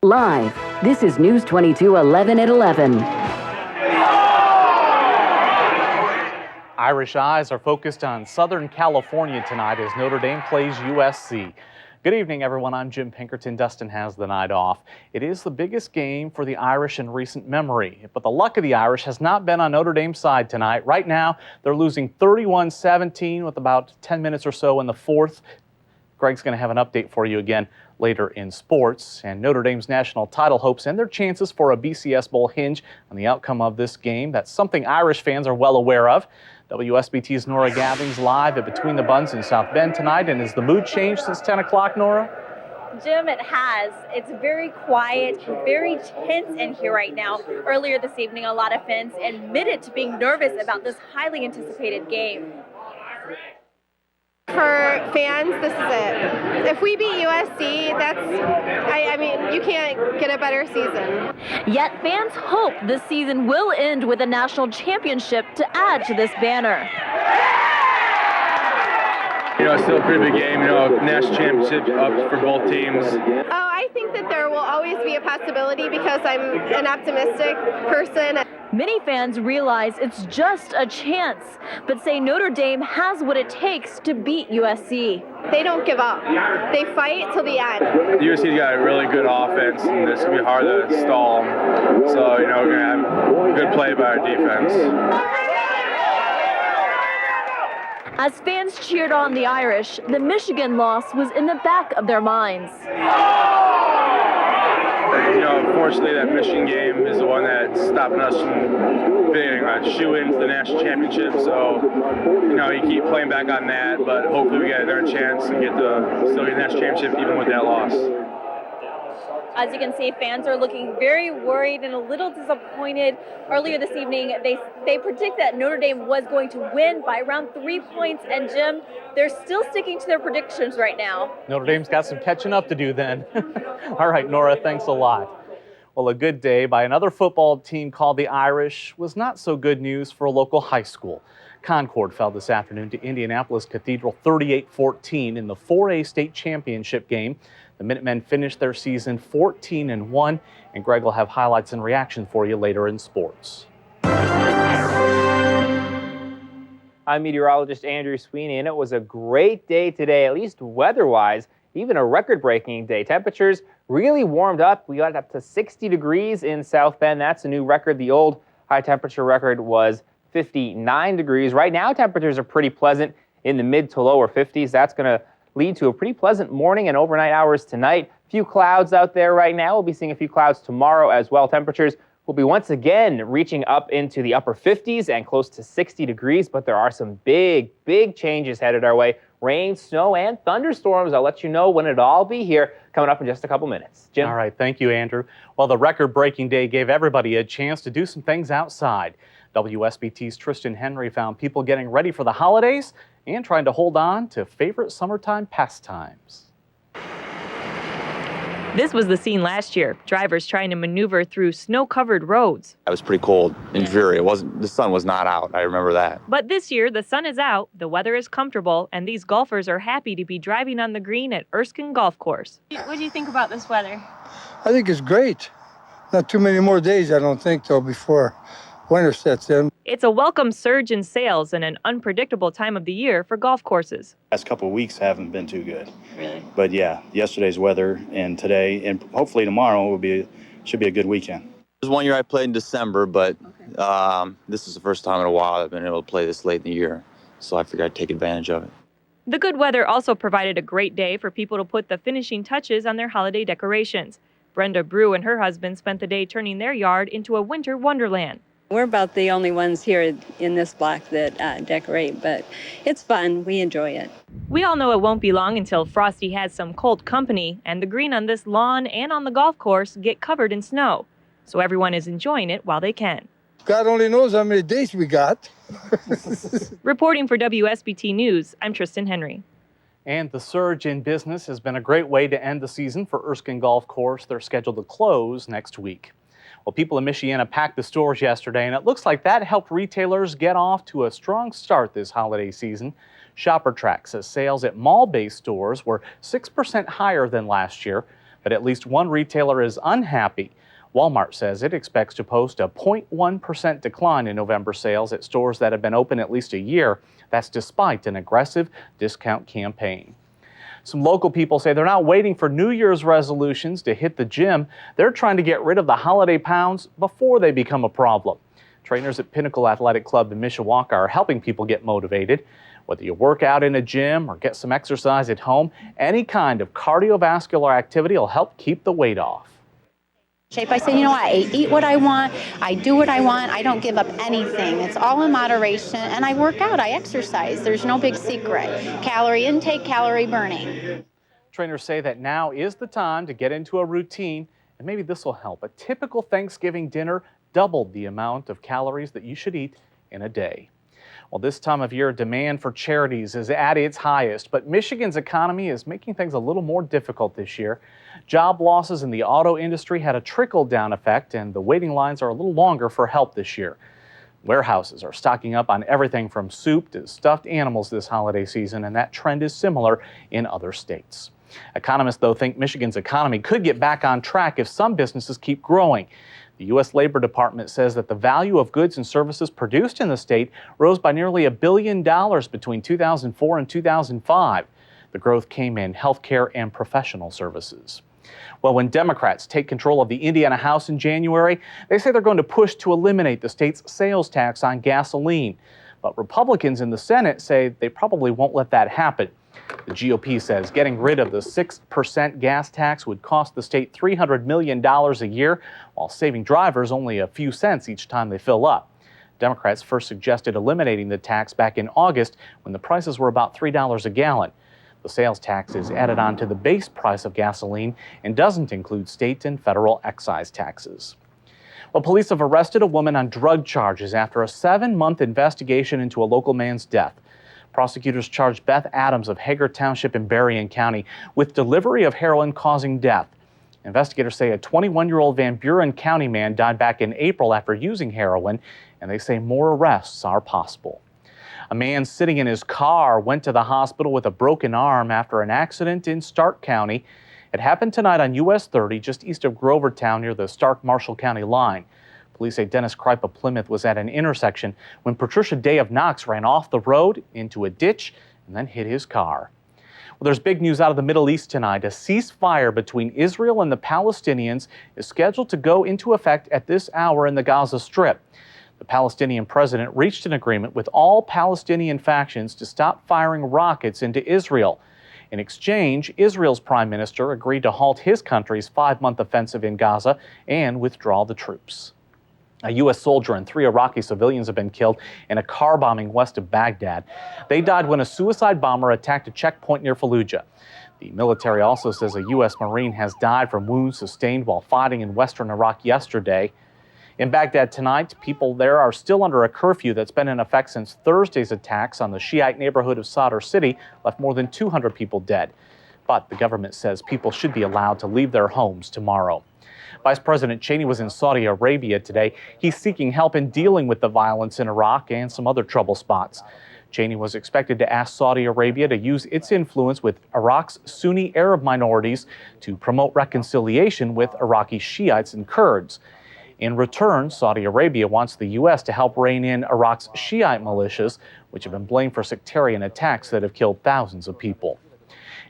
Live, this is News 22 11 at 11. Irish eyes are focused on Southern California tonight as Notre Dame plays USC. Good evening, everyone. I'm Jim Pinkerton. Dustin has the night off. It is the biggest game for the Irish in recent memory, but the luck of the Irish has not been on Notre Dame's side tonight. Right now, they're losing 31-17 with about 10 minutes or so in the fourth. Greg's going to have an update for you again later in sports. And Notre Dame's national title hopes and their chances for a BCS Bowl hinge on the outcome of this game. That's something Irish fans are well aware of. WSBT's Nora Gabbings live at Between the Buns in South Bend tonight. And has the mood changed since 10 o'clock, Nora? Jim, it has. It's very quiet, very tense in here right now. Earlier this evening, a lot of fans admitted to being nervous about this highly anticipated game. For fans, this is it. If we beat USC, I mean, you can't get a better season. Yet fans hope this season will end with a national championship to add to this banner. It's still a pretty big game. National championship up for both teams. Oh, I think that there will always be a possibility because I'm an optimistic person. Many fans realize it's just a chance, but say Notre Dame has what it takes to beat USC. They don't give up. They fight till the end. USC's got a really good offense, and it's going to be hard to stall them. So, we're going to have good play by our defense. As fans cheered on the Irish, the Michigan loss was in the back of their minds. Unfortunately, that Michigan game is the one that's stopping us from being a shoe-in to the national championship. So, you keep playing back on that, but hopefully we get another chance and still get the national championship even with that loss. As you can see, fans are looking very worried and a little disappointed. Earlier this evening, they predict that Notre Dame was going to win by around 3 points. And Jim, they're still sticking to their predictions right now. Notre Dame's got some catching up to do then. All right, Nora, thanks a lot. Well, a good day by another football team called the Irish was not so good news for a local high school. Concord fell this afternoon to Indianapolis Cathedral 38-14 in the 4A state championship game. The Minutemen finished their season 14-1, and Greg will have highlights and reaction for you later in sports. I'm meteorologist Andrew Sweeney, and it was a great day today, at least weather-wise, even a record-breaking day. Temperatures really warmed up. We got up to 60 degrees in South Bend. That's a new record. The old high-temperature record was 59 degrees. Right now, temperatures are pretty pleasant in the mid to lower 50s. That's going to lead to a pretty pleasant morning and overnight hours tonight. A few clouds out there right now. We'll be seeing a few clouds tomorrow as well. Temperatures will be once again reaching up into the upper 50s and close to 60 degrees, but there are some big changes headed our way. Rain, snow, and thunderstorms. I'll let you know when it'll all be here coming up in just a couple minutes. Jim? All right, thank you, Andrew. Well, the record-breaking day gave everybody a chance to do some things outside. WSBT's Tristan Henry found people getting ready for the holidays and trying to hold on to favorite summertime pastimes. This was the scene last year. Drivers trying to maneuver through snow-covered roads. It was pretty cold and dreary. The sun was not out. I remember that. But this year, the sun is out, the weather is comfortable, and these golfers are happy to be driving on the green at Erskine Golf Course. What do you think about this weather? I think it's great. Not too many more days, I don't think, though, before winter sets in. It's a welcome surge in sales and an unpredictable time of the year for golf courses. Last couple of weeks haven't been too good. Really? But yeah, yesterday's weather and today and hopefully tomorrow should be a good weekend. There's one year I played in December, but this is the first time in a while I've been able to play this late in the year. So I figured I'd take advantage of it. The good weather also provided a great day for people to put the finishing touches on their holiday decorations. Brenda Brew and her husband spent the day turning their yard into a winter wonderland. We're about the only ones here in this block that decorate, but it's fun. We enjoy it. We all know it won't be long until Frosty has some cold company, and the green on this lawn and on the golf course get covered in snow. So everyone is enjoying it while they can. God only knows how many days we got. Reporting for WSBT News, I'm Tristan Henry. And the surge in business has been a great way to end the season for Erskine Golf Course. They're scheduled to close next week. Well, people in Michiana packed the stores yesterday, and it looks like that helped retailers get off to a strong start this holiday season. ShopperTrack says sales at mall-based stores were 6% higher than last year, But at least one retailer is unhappy. Walmart says it expects to post a 0.1% decline in November sales at stores that have been open at least a year. That's despite an aggressive discount campaign. Some local people say they're not waiting for New Year's resolutions to hit the gym. They're trying to get rid of the holiday pounds before they become a problem. Trainers at Pinnacle Athletic Club in Mishawaka are helping people get motivated. Whether you work out in a gym or get some exercise at home, any kind of cardiovascular activity will help keep the weight off. Shape. I say, you know what, I eat what I want, I do what I want, I don't give up anything. It's all in moderation, and I work out, I exercise. There's no big secret. Calorie intake, calorie burning. Trainers say that now is the time to get into a routine, and maybe this will help. A typical Thanksgiving dinner doubled the amount of calories that you should eat in a day. Well, this time of year, demand for charities is at its highest, but Michigan's economy is making things a little more difficult this year. Job losses in the auto industry had a trickle-down effect, and the waiting lines are a little longer for help this year. Warehouses are stocking up on everything from soup to stuffed animals this holiday season, and that trend is similar in other states. Economists, though, think Michigan's economy could get back on track if some businesses keep growing. The U.S. Labor Department says that the value of goods and services produced in the state rose by nearly $1 billion between 2004 and 2005. The growth came in healthcare and professional services. Well, when Democrats take control of the Indiana House in January, they say they're going to push to eliminate the state's sales tax on gasoline. But Republicans in the Senate say they probably won't let that happen. The GOP says getting rid of the 6% gas tax would cost the state $300 million a year, while saving drivers only a few cents each time they fill up. Democrats first suggested eliminating the tax back in August when the prices were about $3 a gallon. The sales tax is added on to the base price of gasoline and doesn't include state and federal excise taxes. Well, police have arrested a woman on drug charges after a 7-month investigation into a local man's death. Prosecutors charged Beth Adams of Hager Township in Berrien County with delivery of heroin causing death. Investigators say a 21-year-old Van Buren County man died back in April after using heroin, and they say more arrests are possible. A man sitting in his car went to the hospital with a broken arm after an accident in Stark County. It happened tonight on US 30 just east of Grovertown near the Stark-Marshall County line. Police say Dennis Kripe of Plymouth was at an intersection when Patricia Day of Knox ran off the road into a ditch and then hit his car. Well, there's big news out of the Middle East tonight. A ceasefire between Israel and the Palestinians is scheduled to go into effect at this hour in the Gaza Strip. The Palestinian president reached an agreement with all Palestinian factions to stop firing rockets into Israel. In exchange, Israel's prime minister agreed to halt his country's 5-month offensive in Gaza and withdraw the troops. A U.S. soldier and 3 Iraqi civilians have been killed in a car bombing west of Baghdad. They died when a suicide bomber attacked a checkpoint near Fallujah. The military also says a U.S. Marine has died from wounds sustained while fighting in western Iraq yesterday. In Baghdad tonight, people there are still under a curfew that's been in effect since Thursday's attacks on the Shiite neighborhood of Sadr City left more than 200 people dead. But the government says people should be allowed to leave their homes tomorrow. Vice President Cheney was in Saudi Arabia today. He's seeking help in dealing with the violence in Iraq and some other trouble spots. Cheney was expected to ask Saudi Arabia to use its influence with Iraq's Sunni Arab minorities to promote reconciliation with Iraqi Shiites and Kurds. In return, Saudi Arabia wants the U.S. to help rein in Iraq's Shiite militias, which have been blamed for sectarian attacks that have killed thousands of people.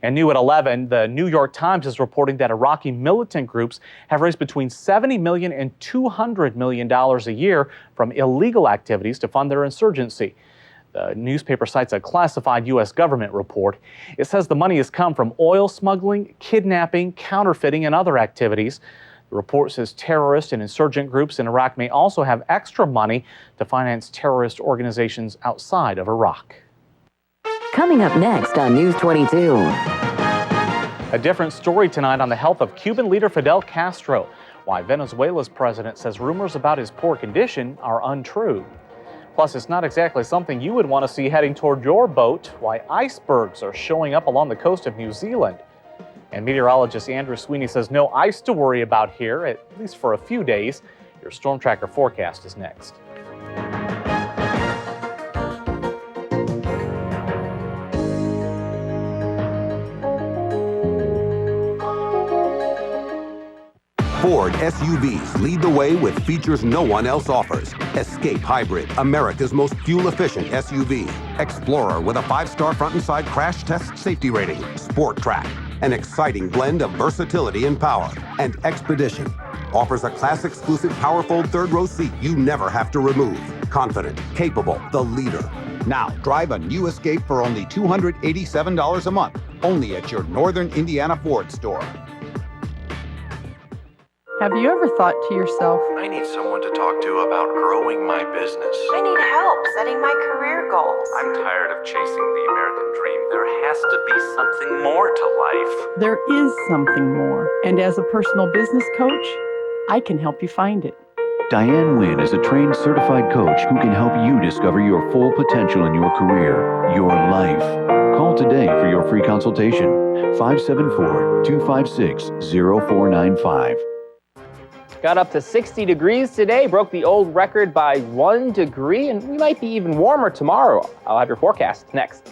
And new at 11, the New York Times is reporting that Iraqi militant groups have raised between $70 million and $200 million a year from illegal activities to fund their insurgency. The newspaper cites a classified U.S. government report. It says the money has come from oil smuggling, kidnapping, counterfeiting, and other activities. The report says terrorist and insurgent groups in Iraq may also have extra money to finance terrorist organizations outside of Iraq. Coming up next on News 22. A different story tonight on the health of Cuban leader Fidel Castro. Why Venezuela's president says rumors about his poor condition are untrue. Plus, it's not exactly something you would want to see heading toward your boat. Why icebergs are showing up along the coast of New Zealand. And meteorologist Andrew Sweeney says no ice to worry about here, at least for a few days. Your Storm Tracker forecast is next. Ford SUVs lead the way with features no one else offers. Escape Hybrid, America's most fuel-efficient SUV. Explorer with a 5-star front and side crash test safety rating. Sport Track, an exciting blend of versatility and power. And Expedition offers a class-exclusive power-fold third-row seat you never have to remove. Confident, capable, the leader. Now, drive a new Escape for only $287 a month, only at your Northern Indiana Ford store. Have you ever thought to yourself, I need someone to talk to about growing my business. I need help setting my career goals. I'm tired of chasing the American dream. There has to be something more to life. there is something more? And as a personal business coach, I can help you find it. Diane Wynn is a trained certified coach who can help you discover your full potential in your career, your life. Call today for your free consultation. 574-256-0495. Got up to 60 degrees today, broke the old record by 1 degree, and we might be even warmer tomorrow. I'll have your forecast next.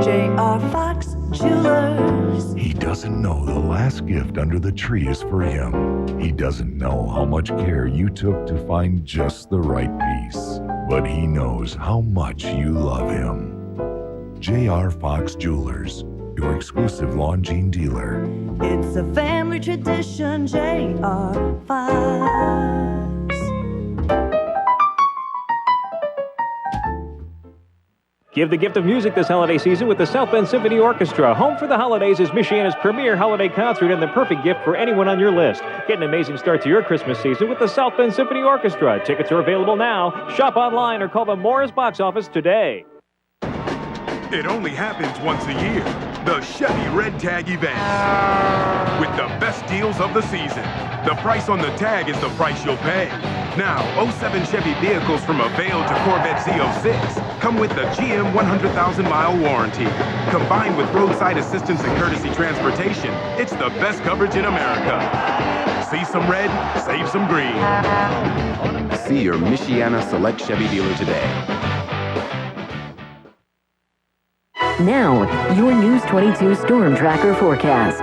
J.R. Fox Jewelers. He doesn't know the last gift under the tree is for him. He doesn't know how much care you took to find just the right piece. But he knows how much you love him. J.R. Fox Jewelers, your exclusive Longines dealer. It's a family tradition, J.R. Fox. Give the gift of music this holiday season with the South Bend Symphony Orchestra. Home for the Holidays is Michiana's premier holiday concert and the perfect gift for anyone on your list. Get an amazing start to your Christmas season with the South Bend Symphony Orchestra. Tickets are available now. Shop online or call the Morris box office today. It only happens once a year. The Chevy Red Tag event. With the best deals of the season. The price on the tag is the price you'll pay. Now, 07 Chevy vehicles from Avail to Corvette Z06 come with the GM 100,000-mile warranty. Combined with roadside assistance and courtesy transportation, it's the best coverage in America. See some red, save some green. See your Michiana Select Chevy dealer today. Now, your News 22 Storm Tracker forecast.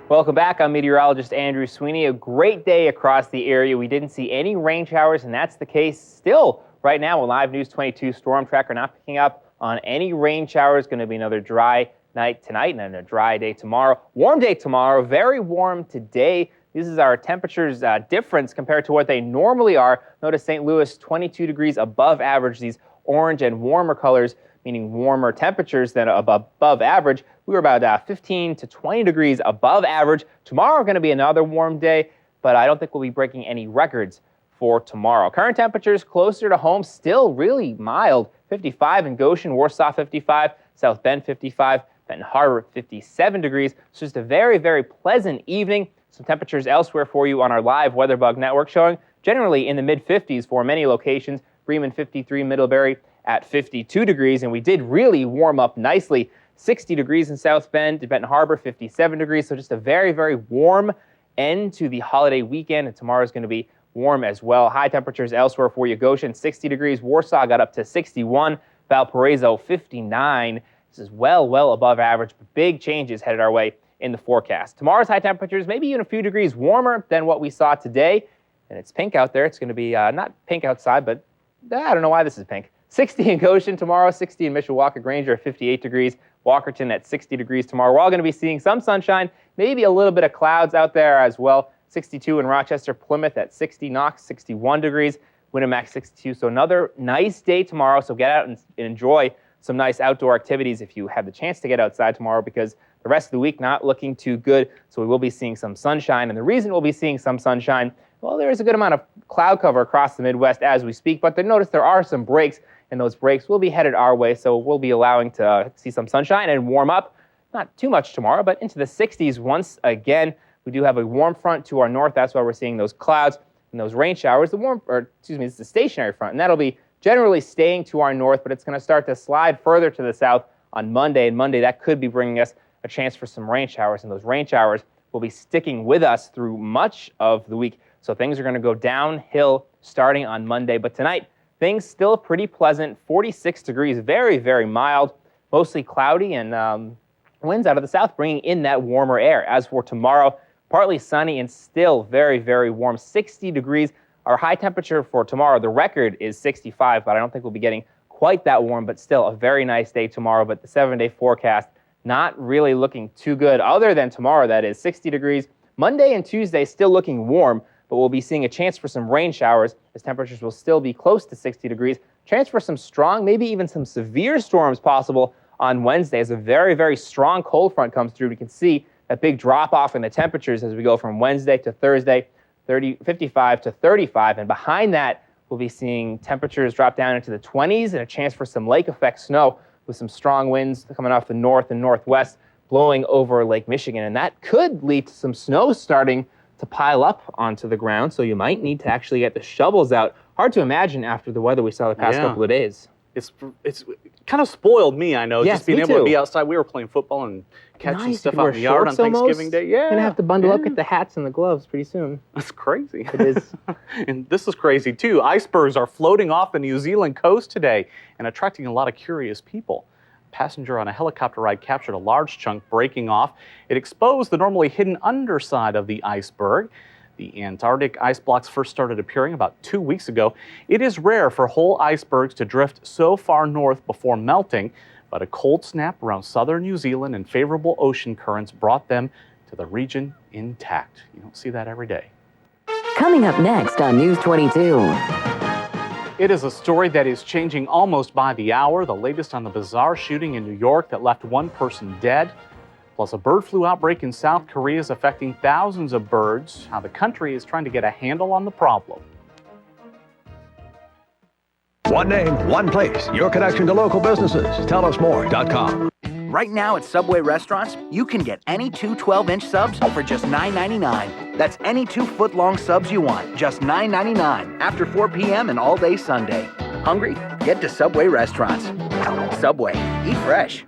Welcome back. I'm meteorologist Andrew Sweeney. A great day across the area. We didn't see any rain showers, and that's the case still right now. A live News 22 Storm Tracker not picking up on any rain showers. Going to be another dry night tonight and then a dry day tomorrow. Warm day tomorrow. Very warm today. This is our temperatures difference compared to what they normally are. Notice St. Louis 22 degrees above average. These orange and warmer colors, meaning warmer temperatures than above average. We were about 15 to 20 degrees above average. Tomorrow going to be another warm day, but I don't think we'll be breaking any records for tomorrow. Current temperatures closer to home, still really mild. 55 in Goshen, Warsaw 55, South Bend 55, Benton Harbor 57 degrees. It's just a very, very pleasant evening. Some temperatures elsewhere for you on our live WeatherBug network showing generally in the mid-50s for many locations. Bremen 53, Middlebury at 52 degrees, and we did really warm up nicely. 60 degrees in South Bend, Benton Harbor 57 degrees, so just a very, very warm end to the holiday weekend, and tomorrow's going to be warm as well. High temperatures elsewhere for you. Goshen 60 degrees, Warsaw got up to 61, Valparaiso 59. This is well above average, but big changes headed our way in the forecast. Tomorrow's high temperatures maybe even a few degrees warmer than what we saw today, and it's pink out there. It's going to be not pink outside, but I don't know why this is pink. 60 in Goshen tomorrow, 60 in Mishawaka, Granger at 58 degrees, Walkerton at 60 degrees tomorrow. We're all going to be seeing some sunshine, maybe a little bit of clouds out there as well. 62 in Rochester, Plymouth at 60, Knox 61 degrees, Winamax 62. So another nice day tomorrow. So get out and enjoy some nice outdoor activities if you have the chance to get outside tomorrow, because the rest of the week not looking too good. So we will be seeing some sunshine. And the reason we'll be seeing some sunshine, well, there is a good amount of cloud cover across the Midwest as we speak, but notice there are some breaks, and those breaks will be headed our way, so we'll be allowing to see some sunshine and warm up. Not too much tomorrow, but into the 60s once again. We do have a warm front to our north. That's why we're seeing those clouds and those rain showers. It's the stationary front, and that'll be generally staying to our north, but it's going to start to slide further to the south on Monday, and Monday that could be bringing us a chance for some rain showers, and those rain showers will be sticking with us through much of the week. So things are going to go downhill starting on Monday, but tonight, things still pretty pleasant, 46 degrees, very, very mild, mostly cloudy and winds out of the south, bringing in that warmer air. As for tomorrow, partly sunny and still very, very warm, 60 degrees. Our high temperature for tomorrow, the record is 65, but I don't think we'll be getting quite that warm, but still a very nice day tomorrow. But the 7-day forecast, not really looking too good, other than tomorrow, that is 60 degrees. Monday and Tuesday still looking warm, but we'll be seeing a chance for some rain showers as temperatures will still be close to 60 degrees. Chance for some strong, maybe even some severe storms possible on Wednesday as a very, very strong cold front comes through. We can see a big drop off in the temperatures as we go from Wednesday to Thursday, 55 to 35. And behind that, we'll be seeing temperatures drop down into the 20s and a chance for some lake effect snow with some strong winds coming off the north and northwest blowing over Lake Michigan. And that could lead to some snow starting to pile up onto the ground. So you might need to actually get the shovels out. Hard to imagine after the weather we saw the past couple of days. It's kind of spoiled me, I know, yes, just being able to be outside. We were playing football and catching stuff out in the yard on Thanksgiving Day. Yeah. Gonna have to bundle up, get the hats and the gloves pretty soon. That's crazy. It is. And this is crazy too. Icebergs are floating off the New Zealand coast today and attracting a lot of curious people. A passenger on a helicopter ride captured a large chunk breaking off. It exposed the normally hidden underside of the iceberg. The Antarctic ice blocks first started appearing about 2 weeks ago. It is rare for whole icebergs to drift so far north before melting, but a cold snap around southern New Zealand and favorable ocean currents brought them to the region intact. You don't see that every day. Coming up next on News 22. It is a story that is changing almost by the hour. The latest on the bizarre shooting in New York that left one person dead. Plus, a bird flu outbreak in South Korea is affecting thousands of birds. How the country is trying to get a handle on the problem. One name, one place. Your connection to local businesses. TellUsMore.com. Right now at Subway restaurants, you can get any two 12-inch subs for just $9.99. That's any 2 foot-long subs you want, just $9.99. After 4 p.m. and all day Sunday. Hungry? Get to Subway restaurants. Subway. Eat fresh.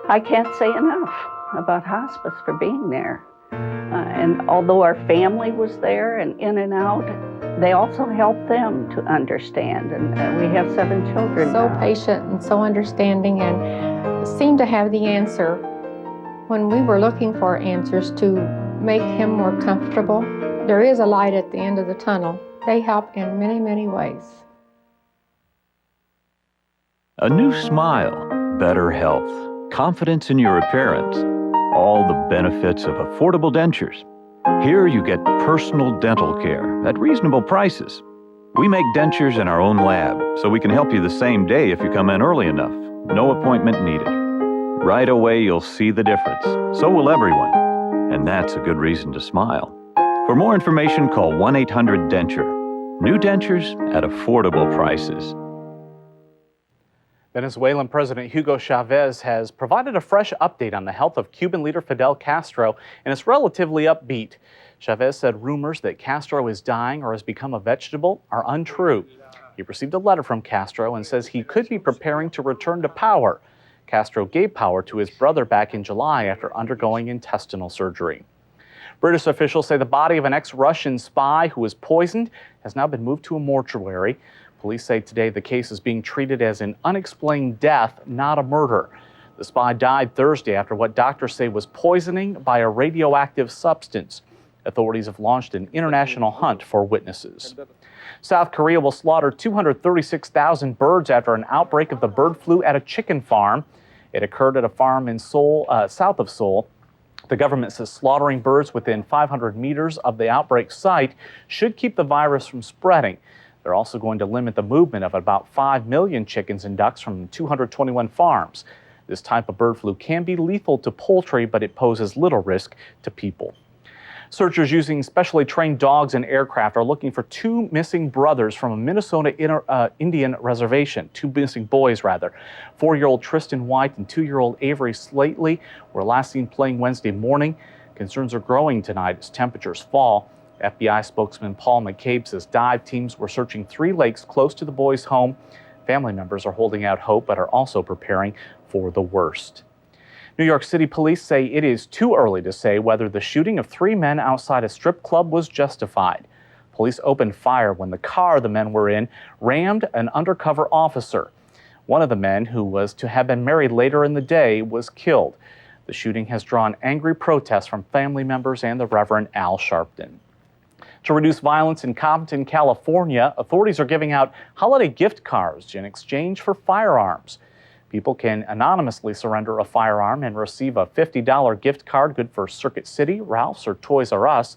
I can't say enough about hospice for being there. And although our family was there and in and out, they also helped them to understand. And we have 7 children So now. patient and so understanding and seemed to have the answer. When we were looking for answers to make him more comfortable, there is a light at the end of the tunnel. They help in many, many ways. A new smile, better health, confidence in your appearance, all the benefits of affordable dentures. Here you get personal dental care at reasonable prices. We make dentures in our own lab, so we can help you the same day if you come in early enough. No appointment needed. Right away you'll see the difference. So will everyone. And that's a good reason to smile. For more information, call 1-800-DENTURE. New dentures at affordable prices. Venezuelan President Hugo Chavez has provided a fresh update on the health of Cuban leader Fidel Castro, and it's relatively upbeat. Chavez said rumors that Castro is dying or has become a vegetable are untrue. He received a letter from Castro and says he could be preparing to return to power. Castro gave power to his brother back in July after undergoing intestinal surgery. British officials say the body of an ex-Russian spy who was poisoned has now been moved to a mortuary. Police say today the case is being treated as an unexplained death, not a murder. The spy died Thursday after what doctors say was poisoning by a radioactive substance. Authorities have launched an international hunt for witnesses. South Korea will slaughter 236,000 birds after an outbreak of the bird flu at a chicken farm. It occurred at a farm in Seoul, south of Seoul. The government says slaughtering birds within 500 meters of the outbreak site should keep the virus from spreading. They're also going to limit the movement of about 5 million chickens and ducks from 221 farms. This type of bird flu can be lethal to poultry, but it poses little risk to people. Searchers using specially trained dogs and aircraft are looking for 2 missing brothers from a Minnesota Indian reservation, 2 missing boys rather. 4-year-old Tristan White and 2-year-old Avery Slately were last seen playing Wednesday morning. Concerns are growing tonight as temperatures fall. FBI spokesman Paul McCabe says dive teams were searching 3 lakes close to the boys' home. Family members are holding out hope but are also preparing for the worst. New York City police say it is too early to say whether the shooting of 3 men outside a strip club was justified. Police opened fire when the car the men were in rammed an undercover officer. One of the men, who was to have been married later in the day, was killed. The shooting has drawn angry protests from family members and the Reverend Al Sharpton. To reduce violence in Compton, California, authorities are giving out holiday gift cards in exchange for firearms. People can anonymously surrender a firearm and receive a $50 gift card good for Circuit City, Ralph's, or Toys R Us.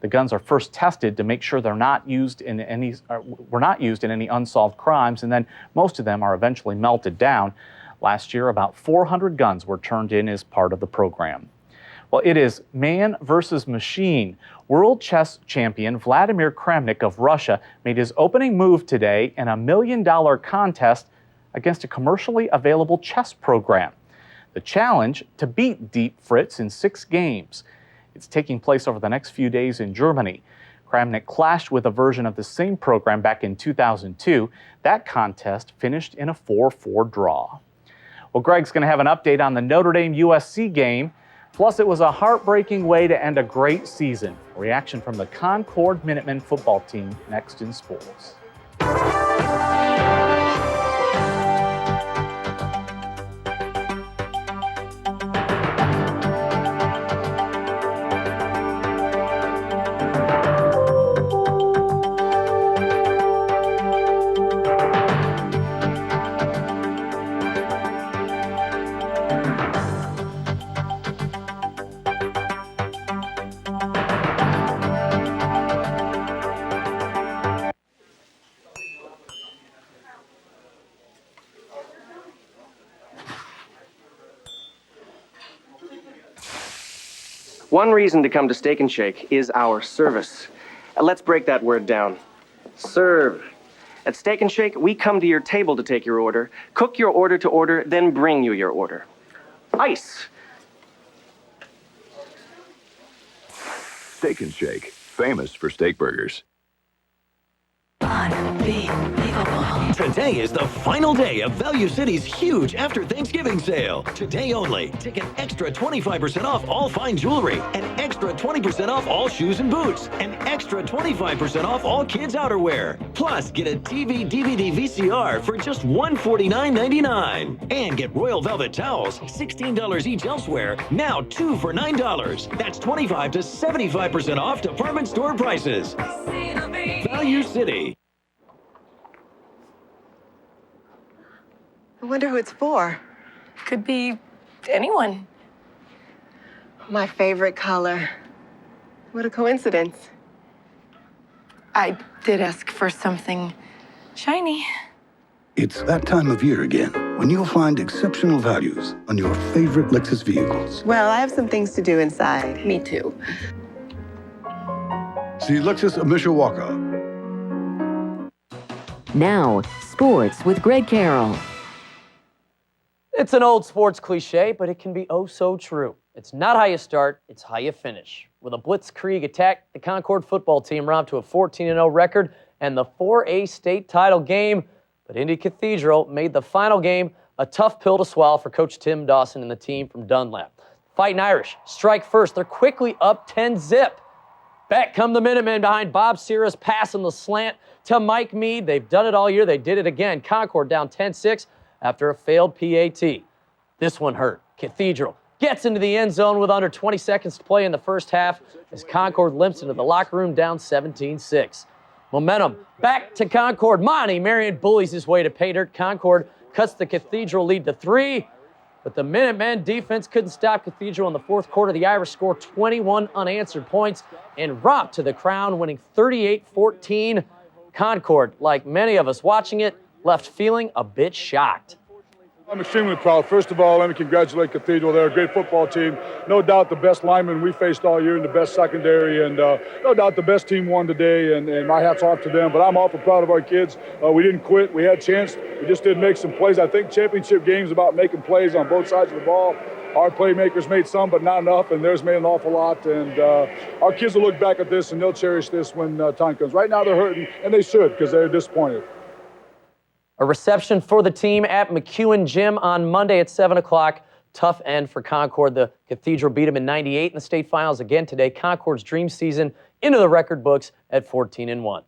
The guns are first tested to make sure were not used in any unsolved crimes, and then most of them are eventually melted down. Last year, about 400 guns were turned in as part of the program. Well, it is man versus machine. World chess champion Vladimir Kramnik of Russia made his opening move today in a $1 million contest against a commercially available chess program. The challenge: to beat Deep Fritz in 6 games. It's taking place over the next few days in Germany. Kramnik clashed with a version of the same program back in 2002. That contest finished in a 4-4 draw. Well, Greg's going to have an update on the Notre Dame USC game. Plus, it was a heartbreaking way to end a great season. A reaction from the Concord Minutemen football team next in sports. One reason to come to Steak and Shake is our service. Let's break that word down. Serve. At Steak and Shake, we come to your table to take your order, cook your order to order, then bring you your order. Ice. Steak and Shake, famous for steak burgers. Today is the final day of Value City's huge after Thanksgiving sale. Today only, take an extra 25% off all fine jewelry, an extra 20% off all shoes and boots, an extra 25% off all kids' outerwear. Plus, get a TV, DVD, VCR for just $149.99. And get Royal Velvet towels, $16 each elsewhere, now 2 for $9. That's 25 to 75% off department store prices. Value City. I wonder who it's for. Could be anyone. My favorite color. What a coincidence. I did ask for something shiny. It's that time of year again when you'll find exceptional values on your favorite Lexus vehicles. Well, I have some things to do inside. Me too. See Lexus of Mishawaka. Now, sports with Greg Carroll. It's an old sports cliche, but it can be oh so true. It's not how you start, it's how you finish. With a blitzkrieg attack, the Concord football team romped to a 14-0 record and the 4A state title game, but Indy Cathedral made the final game a tough pill to swallow for Coach Tim Dawson and the team from Dunlap. Fighting Irish strike first. They're quickly up 10-zip. Back come the Minutemen behind Bob Sierra's pass on the slant to Mike Mead. They've done it all year. They did it again. Concord down 10-6 after a failed PAT. This one hurt. Cathedral gets into the end zone with under 20 seconds to play in the first half as Concord limps into the locker room down 17-6. Momentum back to Concord. Monty Marion bullies his way to pay dirt. Concord cuts the Cathedral lead to 3, but the Minutemen defense couldn't stop Cathedral in the fourth quarter. The Irish score 21 unanswered points and romp to the crown, winning 38-14. Concord, like many of us watching it, left feeling a bit shocked. I'm extremely proud. First of all, let me congratulate Cathedral. They're a great football team. No doubt the best linemen we faced all year and the best secondary, and no doubt the best team won today, and my hat's off to them. But I'm awful proud of our kids. We didn't quit. We had a chance. We just didn't make some plays. I think championship games about making plays on both sides of the ball. Our playmakers made some, but not enough, and theirs made an awful lot. And our kids will look back at this, and they'll cherish this when time comes. Right now they're hurting, and they should, because they're disappointed. A reception for the team at McEwen Gym on Monday at 7 o'clock. Tough end for Concord. The Cathedral beat them in 98 in the state finals again today. Concord's dream season into the record books at 14-1.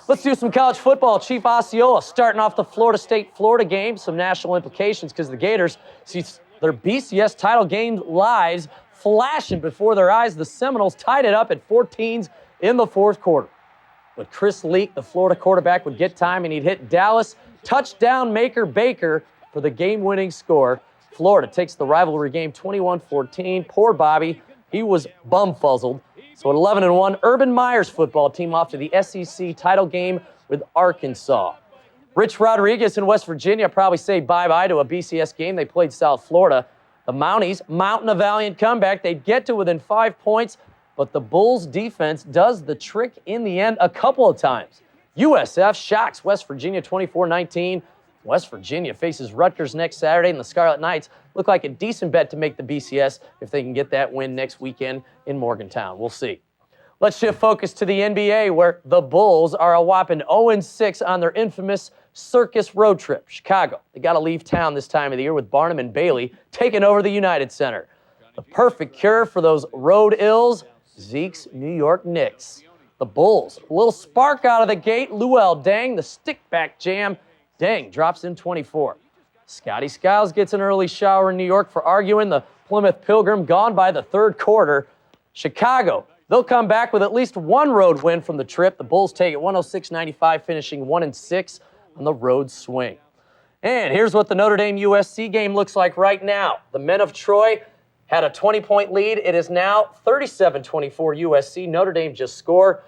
Let's do some college football. Chief Osceola starting off the Florida State-Florida game. Some national implications because the Gators see their BCS title game lives flashing before their eyes. The Seminoles tied it up at 14s in the fourth quarter. But Chris Leak, the Florida quarterback, would get time, and he'd hit Dallas touchdown maker Baker for the game-winning score. Florida takes the rivalry game 21-14. Poor Bobby, he was bum-fuzzled. So at 11-1, Urban Meyer's football team off to the SEC title game with Arkansas. Rich Rodriguez in West Virginia probably say bye-bye to a BCS game. They played South Florida. The Mounties mounting a valiant comeback. They'd get to within 5 points, but the Bulls' defense does the trick in the end a couple of times. USF shocks West Virginia 24-19. West Virginia faces Rutgers next Saturday, and the Scarlet Knights look like a decent bet to make the BCS if they can get that win next weekend in Morgantown. We'll see. Let's shift focus to the NBA, where the Bulls are a whopping 0-6 on their infamous circus road trip. Chicago, they got to leave town this time of the year with Barnum and Bailey taking over the United Center. The perfect cure for those road ills, Zeke's New York Knicks. The Bulls, a little spark out of the gate. Luol Deng, the stick-back jam. Deng drops in 24. Scotty Skiles gets an early shower in New York for arguing the Plymouth Pilgrim, gone by the third quarter. Chicago, they'll come back with at least one road win from the trip. The Bulls take it 106-95, finishing 1-6 on the road swing. And here's what the Notre Dame USC game looks like right now. The men of Troy had a 20-point lead. It is now 37-24 USC. Notre Dame just scored.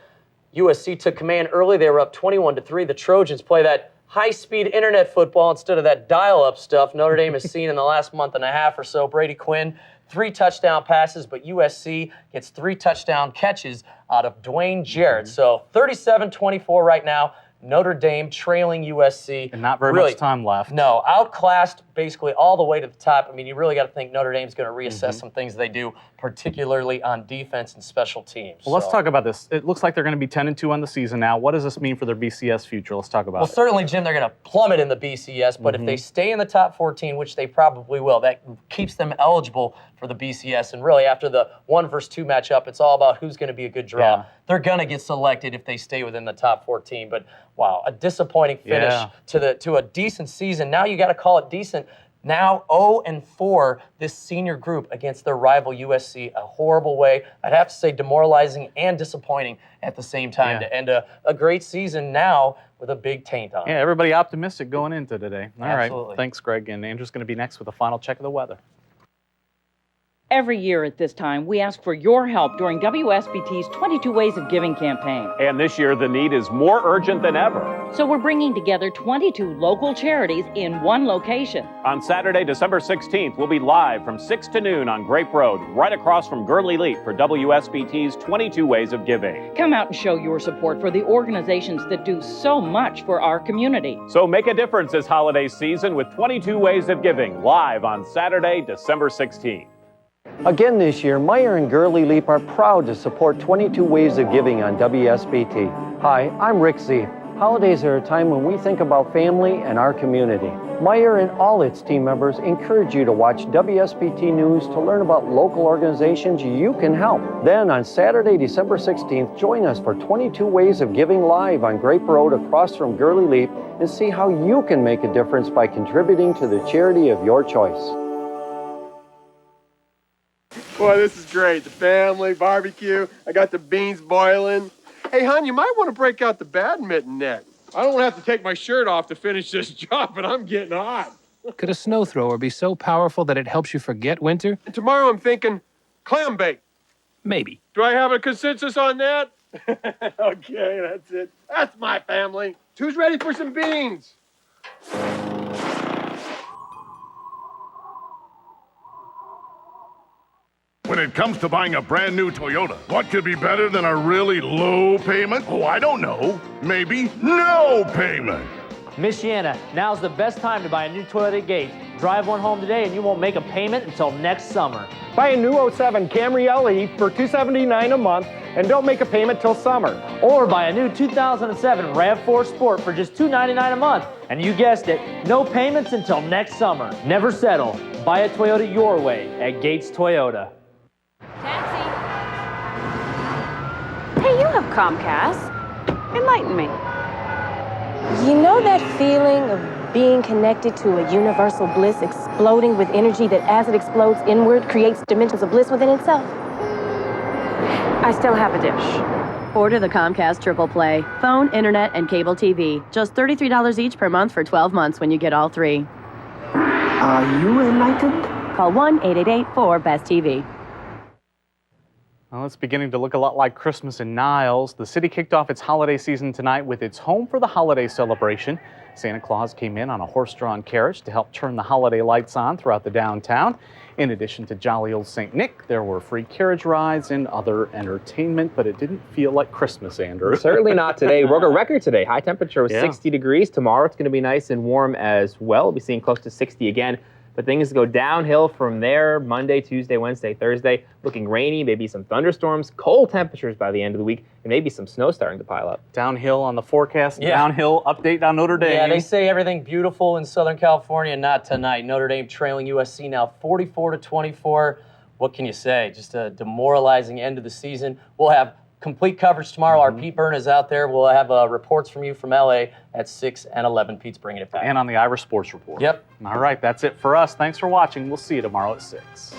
USC took command early. They were up 21-3. The Trojans play that high-speed internet football instead of that dial-up stuff Notre Dame has seen in the last month and a half or so. Brady Quinn, 3 touchdown passes, but USC gets 3 touchdown catches out of Dwayne Jarrett. So 37-24 right now. Notre Dame trailing USC. And not very much time left. No, outclassed basically all the way to the top. I mean, you really got to think Notre Dame's going to reassess some things they do, particularly on defense and special teams. Well, let's talk about this. It looks like they're going to be 10-2 on the season now. What does this mean for their BCS future? Let's talk about it. Well, certainly, Jim, they're going to plummet in the BCS, but if they stay in the top 14, which they probably will, that keeps them eligible for the BCS. And really, after the 1 versus 2 matchup, it's all about who's going to be a good draw. Yeah. They're going to get selected if they stay within the top 14. But wow, a disappointing finish to a decent season. Now you got to call it decent. Now 0-4 this senior group against their rival USC. A horrible way. I'd have to say demoralizing and disappointing at the same time to end a great season now with a big taint on it. Yeah, everybody optimistic going into today. All Absolutely. right, thanks, Greg. And Andrew's going to be next with a final check of the weather. Every year at this time, we ask for your help during WSBT's 22 Ways of Giving campaign. And this year, the need is more urgent than ever. So we're bringing together 22 local charities in one location. On Saturday, December 16th, we'll be live from 6 to noon on Grape Road, right across from Gurley Leap for WSBT's 22 Ways of Giving. Come out and show your support for the organizations that do so much for our community. So make a difference this holiday season with 22 Ways of Giving, live on Saturday, December 16th. Again this year, Meyer and Gurley Leap are proud to support 22 Ways of Giving on WSBT. Hi, I'm Rick Z. Holidays are a time when we think about family and our community. Meyer and all its team members encourage you to watch WSBT News to learn about local organizations you can help. Then on Saturday, December 16th, join us for 22 Ways of Giving live on Grape Road across from Gurley Leap and see how you can make a difference by contributing to the charity of your choice. Boy, this is great. The family, barbecue. I got the beans boiling. Hey, hon, you might want to break out the badminton net. I don't have to take my shirt off to finish this job, but I'm getting hot. Could a snow thrower be so powerful that it helps you forget winter? And tomorrow I'm thinking clam bake. Maybe. Do I have a consensus on that? Okay, that's it. That's my family. Who's ready for some beans? When it comes to buying a brand new Toyota, what could be better than a really low payment? Oh, I don't know. Maybe no payment. Michiana, now's the best time to buy a new Toyota at Gates. Drive one home today and you won't make a payment until next summer. Buy a new 07 Camry LE for $279 a month and don't make a payment till summer. Or buy a new 2007 RAV4 Sport for just $299 a month. And you guessed it, no payments until next summer. Never settle. Buy a Toyota your way at Gates Toyota. Hey, you have Comcast. Enlighten me. You know that feeling of being connected to a universal bliss exploding with energy that as it explodes inward creates dimensions of bliss within itself? I still have a dish. Order the Comcast Triple Play. Phone, internet, and cable TV. Just $33 each per month for 12 months when you get all three. Are you enlightened? Call 1-888-4-BEST-TV. Well, it's beginning to look a lot like Christmas in Niles. The city kicked off its holiday season tonight with its Home for the Holiday celebration. Santa Claus came in on a horse-drawn carriage to help turn the holiday lights on throughout the downtown. In addition to jolly old St. Nick, there were free carriage rides and other entertainment, but it didn't feel like Christmas, Andrew. Certainly not today. We broke a record today. High temperature was 60 degrees. Tomorrow it's going to be nice and warm as well. We'll be seeing close to 60 again. But things go downhill from there. Monday, Tuesday, Wednesday, Thursday, looking rainy, maybe some thunderstorms, cold temperatures by the end of the week, and maybe some snow starting to pile up. Downhill on the forecast, downhill update on Notre Dame. Yeah, they say everything beautiful in Southern California, not tonight. Notre Dame trailing USC now 44-24. What can you say? Just a demoralizing end of the season. We'll have complete coverage tomorrow. Our Pete Byrne is out there. We'll have reports from you from LA at 6 and 11. Pete's bringing it back. And on the Irish Sports Report. Yep. All right, that's it for us. Thanks for watching. We'll see you tomorrow at 6.